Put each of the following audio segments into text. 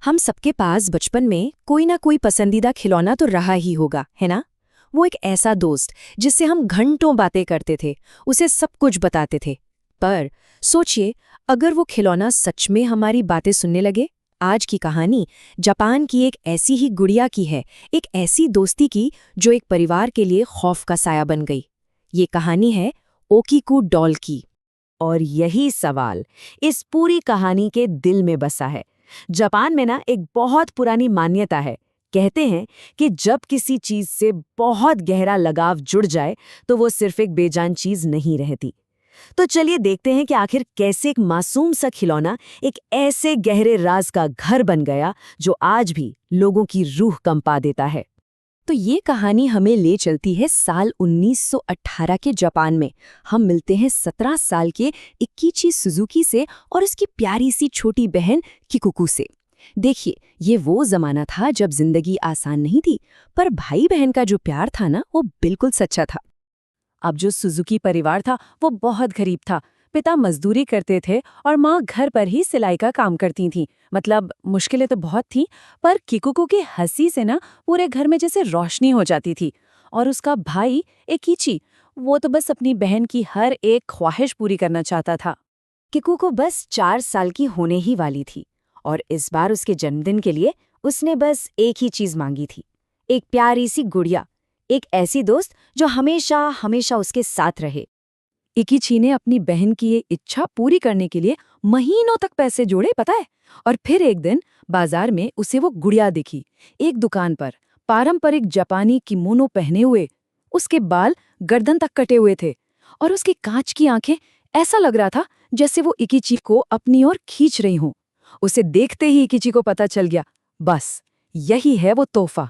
हम सबके पास बचपन में कोई ना कोई पसंदीदा खिलौना तो रहा ही होगा, है ना? वो एक ऐसा दोस्त जिससे हम घंटों बातें करते थे, उसे सब कुछ बताते थे। पर सोचिए, अगर वो खिलौना सच में हमारी बातें सुनने लगे। आज की कहानी जापान की एक ऐसी ही गुड़िया की है, एक ऐसी दोस्ती की जो एक परिवार के लिए खौफ का साया बन गई। ये कहानी है ओकीकू डॉल की। और यही सवाल इस पूरी कहानी के दिल में बसा है। जापान में ना एक बहुत पुरानी मान्यता है। कहते हैं कि जब किसी चीज से बहुत गहरा लगाव जुड़ जाए तो वो सिर्फ एक बेजान चीज नहीं रहती। तो चलिए देखते हैं कि आखिर कैसे एक मासूम सा खिलौना एक ऐसे गहरे राज का घर बन गया जो आज भी लोगों की रूह कंपा देता है। तो ये कहानी हमें ले चलती है साल 1918 के जापान में। हम मिलते हैं 17 साल के इक्कीची सुजुकी से और उसकी प्यारी सी छोटी बहन किकुकू से। देखिए, ये वो जमाना था जब जिंदगी आसान नहीं थी, पर भाई बहन का जो प्यार था ना, वो बिल्कुल सच्चा था। अब जो सुजुकी परिवार था वो बहुत गरीब था। पिता मजदूरी करते थे और माँ घर पर ही सिलाई का काम करती थीं। मतलब मुश्किलें तो बहुत थीं, पर किकुको की हंसी से ना पूरे घर में जैसे रोशनी हो जाती थी। और उसका भाई एकीची, वो तो बस अपनी बहन की हर एक ख्वाहिश पूरी करना चाहता था। किकुको बस 4 साल की होने ही वाली थी और इस बार उसके जन्मदिन के लिए उसने बस एक ही चीज मांगी थी, एक प्यारी सी गुड़िया, एक ऐसी दोस्त जो हमेशा हमेशा उसके साथ रहे। इकीची ने अपनी बहन की ये इच्छा पूरी करने के लिए महीनों तक पैसे जोड़े, पता है। और फिर एक दिन बाजार में उसे वो गुड़िया दिखी। एक दुकान पर पारंपरिक जापानी किमोनो पहने हुए, उसके बाल गर्दन तक कटे हुए थे और उसकी कांच की आंखें, ऐसा लग रहा था जैसे वो इकीची को अपनी ओर खींच रही हों। उसे देखते ही इकीची को पता चल गया, बस यही है वो तोहफा।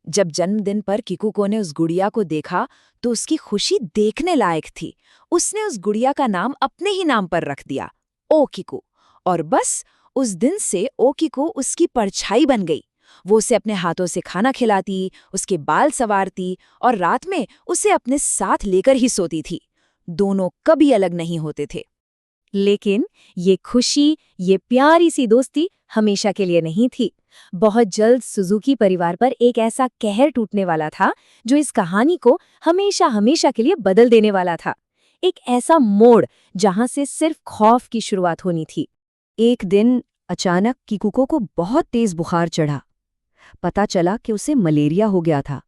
जब जन्मदिन पर किकुको ने उस गुड़िया को देखा तो उसकी खुशी देखने लायक थी। उसने उस गुड़िया का नाम अपने ही नाम पर रख दिया, ओकिको। और बस उस दिन से ओकिको उसकी परछाई बन गई। वो उसे अपने हाथों से खाना खिलाती, उसके बाल संवारती और रात में उसे अपने साथ लेकर ही सोती थी। दोनों कभी अलग नहीं होते थे। लेकिन ये खुशी, ये प्यारी सी दोस्ती हमेशा के लिए नहीं थी। बहुत जल्द सुजुकी परिवार पर एक ऐसा कहर टूटने वाला था जो इस कहानी को हमेशा हमेशा के लिए बदल देने वाला था। एक ऐसा मोड़ जहां से सिर्फ खौफ की शुरुआत होनी थी। एक दिन अचानक किकुको को बहुत तेज बुखार चढ़ा। पता चला कि उसे मलेरिया हो गया था।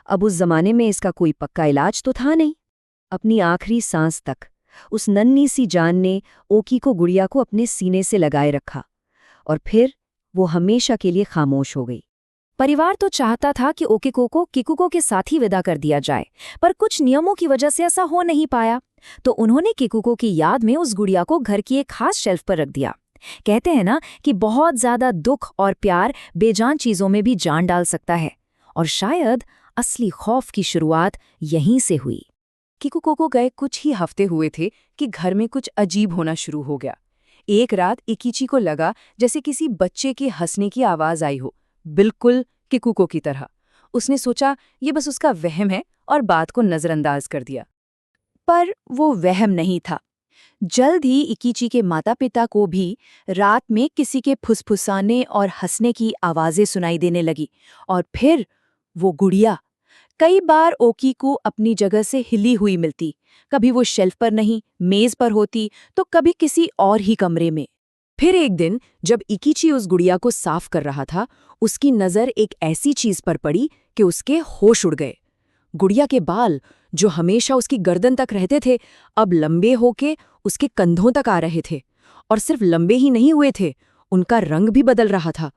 अब उस जमाने में इसका कोई पक्का इलाज तो था नहीं। अपनी आखिरी सांस तक उस नन्ही सी जान ने ओकीको गुड़िया को अपने सीने से लगाए रखा और फिर वो हमेशा के लिए खामोश हो गई। परिवार तो चाहता था कि ओकीको को किकुको के साथ ही विदा कर दिया जाए, पर कुछ नियमों की वजह से ऐसा हो नहीं पाया। तो उन्होंने किकुको की याद में उस गुड़िया को घर की एक खास शेल्फ पर रख दिया। कहते हैं ना कि बहुत ज्यादा दुख और प्यार बेजान चीजों में भी जान डाल सकता है, और शायद असली खौफ की शुरुआत यहीं से हुई। किकुको को गए कुछ ही हफ्ते हुए थे कि घर में कुछ अजीब होना शुरू हो गया। एक रात इकीची को लगा जैसे किसी बच्चे के हंसने की आवाज आई हो, बिल्कुल किकुको की तरह। उसने सोचा ये बस उसका वहम है और बात को नजरअंदाज कर दिया। पर वो वहम नहीं था। जल्द ही इकीची के माता-पिता को भी रात में किसी के फुसफुसाने और हंसने की आवाजें सुनाई देने लगी। और फिर वो गुड़िया। कई बार ओकीको अपनी जगह से हिली हुई मिलती। कभी वो शेल्फ पर नहीं, मेज पर होती, तो कभी किसी और ही कमरे में। फिर एक दिन जब इकीची उस गुड़िया को साफ कर रहा था, उसकी नजर एक ऐसी चीज पर पड़ी कि उसके होश उड़ गए। गुड़िया के बाल, जो हमेशा उसकी गर्दन तक रहते थे, अब लंबे होके उसके कंधों तक आ रहे थे। और सिर्फ लंबे ही नहीं हुए थे, उनका रंग भी बदल रहा था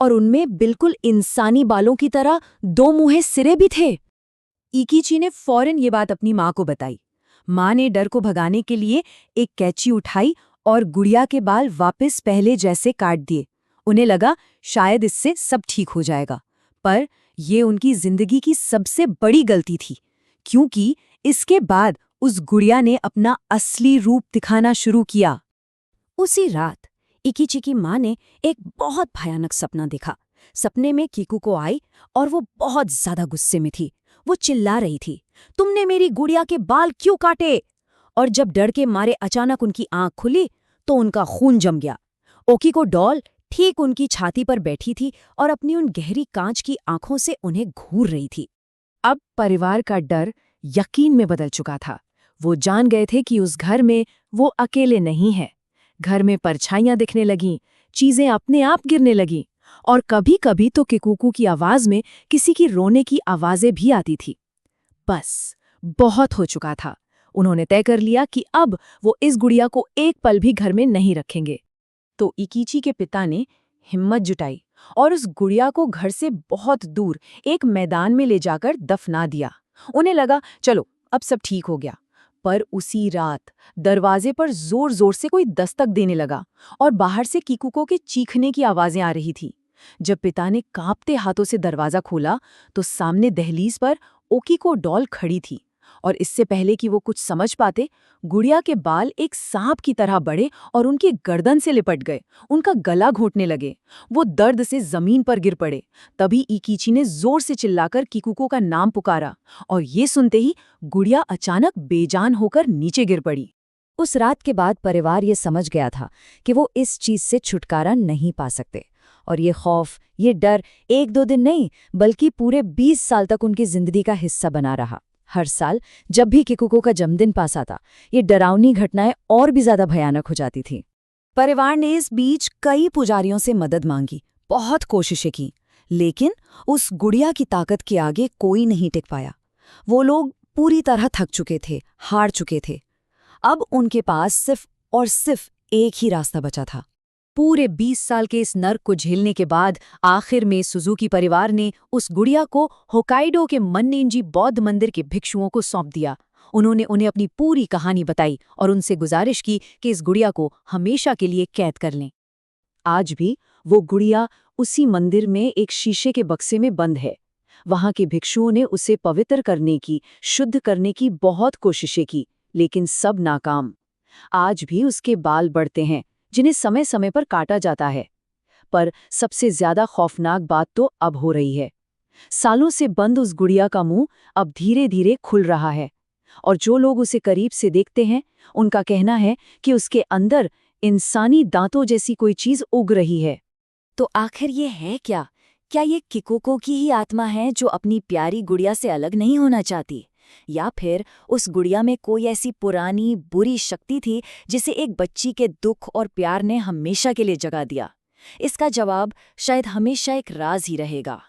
और उनमें बिल्कुल इंसानी बालों की तरह 2 मुंहे सिरे भी थे। इकीची ने फौरन ये बात अपनी माँ को बताई। माँ ने डर को भगाने के लिए एक कैंची उठाई और गुड़िया के बाल वापस पहले जैसे काट दिए। उन्हें लगा शायद इससे सब ठीक हो जाएगा, पर ये उनकी जिंदगी की सबसे बड़ी गलती थी, क्योंकि इसके बाद उस गुड़िया ने अपना असली रूप दिखाना शुरू किया। उसी रात इकीची की माँ ने एक बहुत भयानक सपना देखा। सपने में किकुको आई और वो बहुत ज्यादा गुस्से में थी। वो चिल्ला रही थी, तुमने मेरी गुड़िया के बाल क्यों काटे? और जब डर के मारे अचानक उनकी आंख खुली तो उनका खून जम गया। ओकीको डॉल ठीक उनकी छाती पर बैठी थी और अपनी उन गहरी कांच की आंखों से उन्हें घूर रही थी। अब परिवार का डर यकीन में बदल चुका था। वो जान गए थे कि उस घर में वो अकेले नहीं हैं। घर में परछाइयां दिखने लगीं, चीजें अपने आप गिरने लगीं, और कभी-कभी तो किकुकू की आवाज में किसी की रोने की आवाजें भी आती थी। बस, बहुत हो चुका था। उन्होंने तय कर लिया कि अब वो इस गुड़िया को एक पल भी घर में नहीं रखेंगे। तो इकीची के पिता ने हिम्मत जुटाई और उस गुड़िया को घर से बहुत दूर एक मैदान में ले जाकर दफना दिया। उन्हें लगा चलो अब सब ठीक हो गया। पर उसी रात दरवाजे पर जोर-जोर से कोई दस्तक देने लगा और बाहर से किकुको के चीखने की आवाजें आ रही थी। जब पिता ने कांपते हाथों से दरवाजा खोला तो सामने दहलीज पर ओकीको डॉल खड़ी थी, और इससे पहले कि वो कुछ समझ पाते, गुड़िया के बाल एक सांप की तरह बढ़े और उनकी गर्दन से लिपट गए, उनका गला घोंटने लगे। वो दर्द से जमीन पर गिर पड़े। तभी इकीची ने जोर से चिल्लाकर किकुको का नाम पुकारा, और ये सुनते ही गुड़िया अचानक बेजान होकर नीचे गिर पड़ी। उस रात के बाद परिवार ये समझ गया था कि वो इस चीज से छुटकारा नहीं पा सकते, और ये खौफ, ये डर 1-2 दिन नहीं बल्कि पूरे 20 साल तक उनकी जिंदगी का हिस्सा बना रहा। हर साल जब भी किकुको का जन्मदिन पास आता, ये डरावनी घटनाएं और भी ज्यादा भयानक हो जाती थी। परिवार ने इस बीच कई पुजारियों से मदद मांगी, बहुत कोशिशें की, लेकिन उस गुड़िया की ताकत के आगे कोई नहीं टिक पाया। वो लोग पूरी तरह थक चुके थे, हार चुके थे। अब उनके पास सिर्फ और सिर्फ एक ही रास्ता बचा था। पूरे 20 साल के इस नर्क को झेलने के बाद आखिर में सुजुकी परिवार ने उस गुड़िया को होकाइडो के मन्नेंजी बौद्ध मंदिर के भिक्षुओं को सौंप दिया। उन्होंने उन्हें अपनी पूरी कहानी बताई और उनसे गुजारिश की कि इस गुड़िया को हमेशा के लिए कैद कर लें। आज भी वो गुड़िया उसी मंदिर में एक शीशे के बक्से में बंद है। वहां के भिक्षुओं ने उसे पवित्र करने की, शुद्ध करने की बहुत कोशिशें की, लेकिन सब नाकाम। आज भी उसके बाल बढ़ते हैं, जिन्हें समय समय पर काटा जाता है। पर सबसे ज्यादा खौफनाक बात तो अब हो रही है। सालों से बंद उस गुड़िया का मुंह अब धीरे धीरे खुल रहा है, और जो लोग उसे करीब से देखते हैं उनका कहना है कि उसके अंदर इंसानी दांतों जैसी कोई चीज उग रही है। तो आखिर ये है क्या? क्या ये किकुको की ही आत्मा है जो अपनी प्यारी गुड़िया से अलग नहीं होना चाहती? या फिर उस गुड़िया में कोई ऐसी पुरानी बुरी शक्ति थी जिसे एक बच्ची के दुख और प्यार ने हमेशा के लिए जगा दिया? इसका जवाब शायद हमेशा एक राज ही रहेगा।